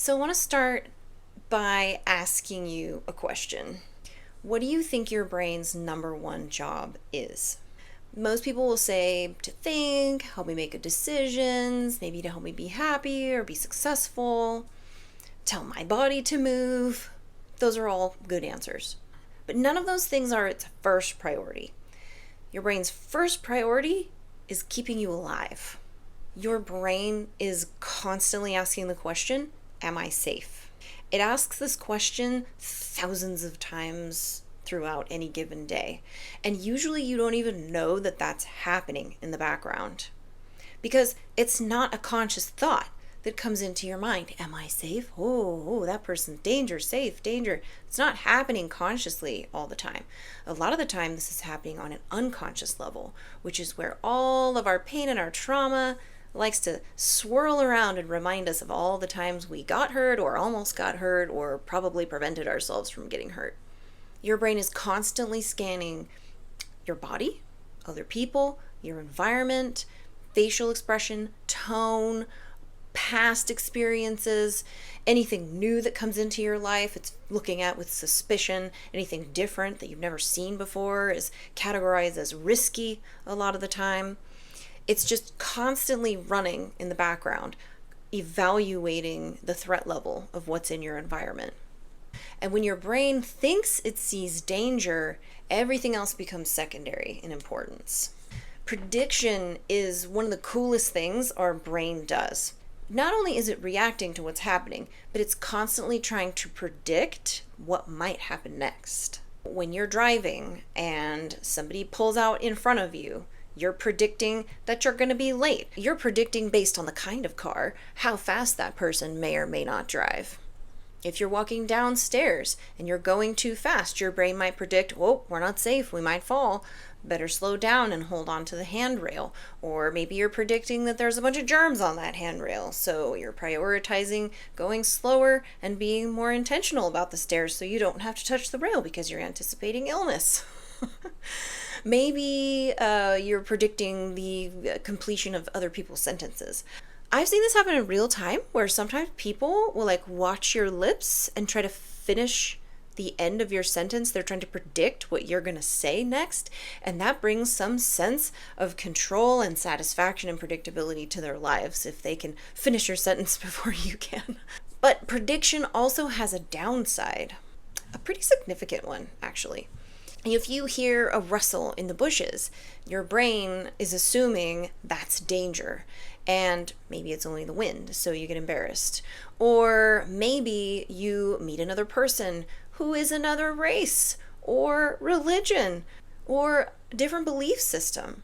So I want to start by asking you a question. What do you think your brain's number one job is? Most people will say to think, help me make good decisions, maybe to help me be happy or be successful, tell my body to move. Those are all good answers. But none of those things are its first priority. Your brain's first priority is keeping you alive. Your brain is constantly asking the question, am I safe? It asks this question thousands of times throughout any given day. And usually you don't even know that that's happening in the background because it's not a conscious thought that comes into your mind. Am I safe? Oh, that person's danger, safe, danger. It's not happening consciously all the time. A lot of the time, this is happening on an unconscious level, which is where all of our pain and our trauma likes to swirl around and remind us of all the times we got hurt or almost got hurt or probably prevented ourselves from getting hurt. Your brain is constantly scanning your body, other people, your environment, facial expression, tone, past experiences, anything new that comes into your life, it's looking at with suspicion. Anything different that you've never seen before is categorized as risky a lot of the time. It's just constantly running in the background, evaluating the threat level of what's in your environment. And when your brain thinks it sees danger, everything else becomes secondary in importance. Prediction is one of the coolest things our brain does. Not only is it reacting to what's happening, but it's constantly trying to predict what might happen next. When you're driving and somebody pulls out in front of you, you're predicting that you're going to be late. You're predicting based on the kind of car, how fast that person may or may not drive. If you're walking downstairs and you're going too fast, your brain might predict, oh, we're not safe, we might fall. Better slow down and hold on to the handrail. Or maybe you're predicting that there's a bunch of germs on that handrail, so you're prioritizing going slower and being more intentional about the stairs so you don't have to touch the rail because you're anticipating illness. Maybe you're predicting the completion of other people's sentences. I've seen this happen in real time where sometimes people will watch your lips and try to finish the end of your sentence. They're trying to predict what you're going to say next, and that brings some sense of control and satisfaction and predictability to their lives if they can finish your sentence before you can. But prediction also has a downside, a pretty significant one actually. If you hear a rustle in the bushes, your brain is assuming that's danger. And maybe it's only the wind, so you get embarrassed. Or maybe you meet another person who is another race or religion or different belief system.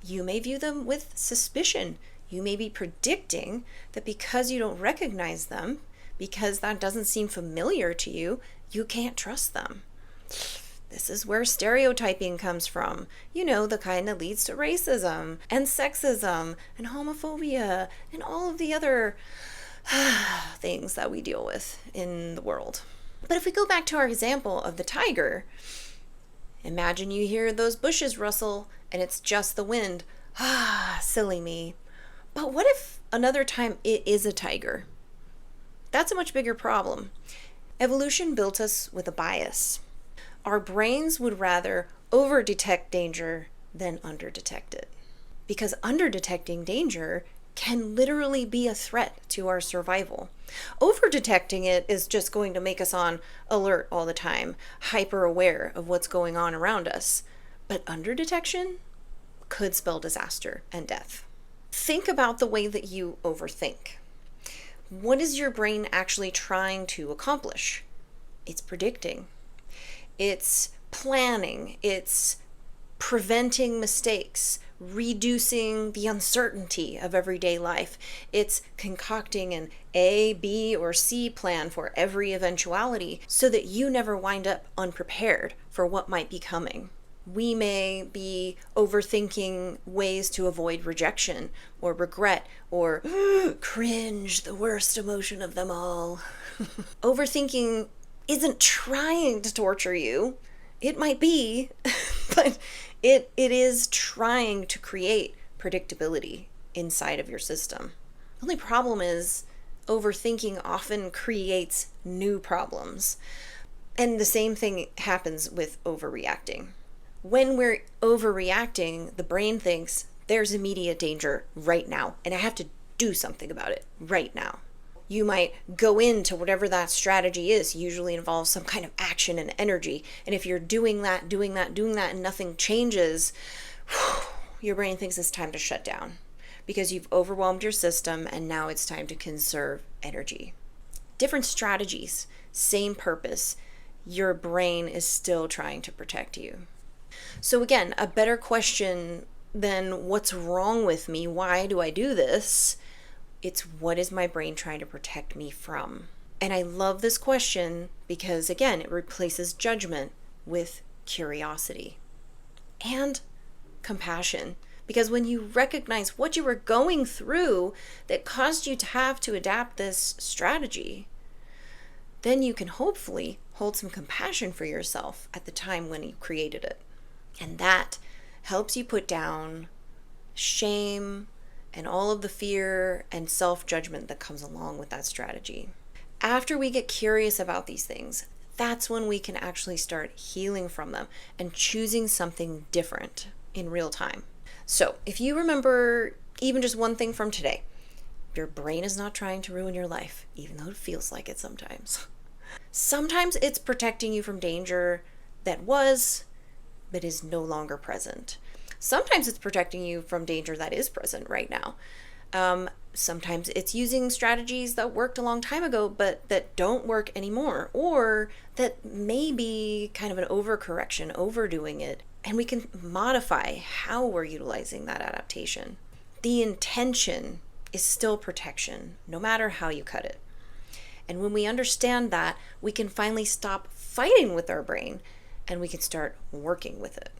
You may view them with suspicion. You may be predicting that because you don't recognize them, because that doesn't seem familiar to you, you can't trust them. This is where stereotyping comes from. You know, the kind that leads to racism and sexism and homophobia and all of the other things that we deal with in the world. But if we go back to our example of the tiger, imagine you hear those bushes rustle and it's just the wind. Silly me. But what if another time it is a tiger? That's a much bigger problem. Evolution built us with a bias. Our brains would rather over-detect danger than under-detect it. Because under-detecting danger can literally be a threat to our survival. Over-detecting it is just going to make us on alert all the time, hyper-aware of what's going on around us. But under-detection could spell disaster and death. Think about the way that you overthink. What is your brain actually trying to accomplish? It's predicting. It's planning, it's preventing mistakes, reducing the uncertainty of everyday life. It's concocting an A, B, or C plan for every eventuality so that you never wind up unprepared for what might be coming. We may be overthinking ways to avoid rejection or regret or cringe, the worst emotion of them all. Overthinking isn't trying to torture you. It might be, but it is trying to create predictability inside of your system. The only problem is overthinking often creates new problems. And the same thing happens with overreacting. When we're overreacting, the brain thinks there's immediate danger right now, and I have to do something about it right now. You might go into whatever that strategy is, usually involves some kind of action and energy. And if you're doing that, and nothing changes, your brain thinks it's time to shut down because you've overwhelmed your system and now it's time to conserve energy. Different strategies, same purpose. Your brain is still trying to protect you. So again, a better question than what's wrong with me? Why do I do this? It's what is my brain trying to protect me from? And I love this question because, again, it replaces judgment with curiosity and compassion. Because when you recognize what you were going through that caused you to have to adapt this strategy, then you can hopefully hold some compassion for yourself at the time when you created it. And that helps you put down shame and all of the fear and self-judgment that comes along with that strategy. After we get curious about these things, that's when we can actually start healing from them and choosing something different in real time. So if you remember even just one thing from today, your brain is not trying to ruin your life, even though it feels like it sometimes. Sometimes it's protecting you from danger that was, but is no longer present. Sometimes it's protecting you from danger that is present right now. Sometimes it's using strategies that worked a long time ago, but that don't work anymore, or that may be kind of an overcorrection, overdoing it, and we can modify how we're utilizing that adaptation. The intention is still protection, no matter how you cut it. And when we understand that, we can finally stop fighting with our brain and we can start working with it.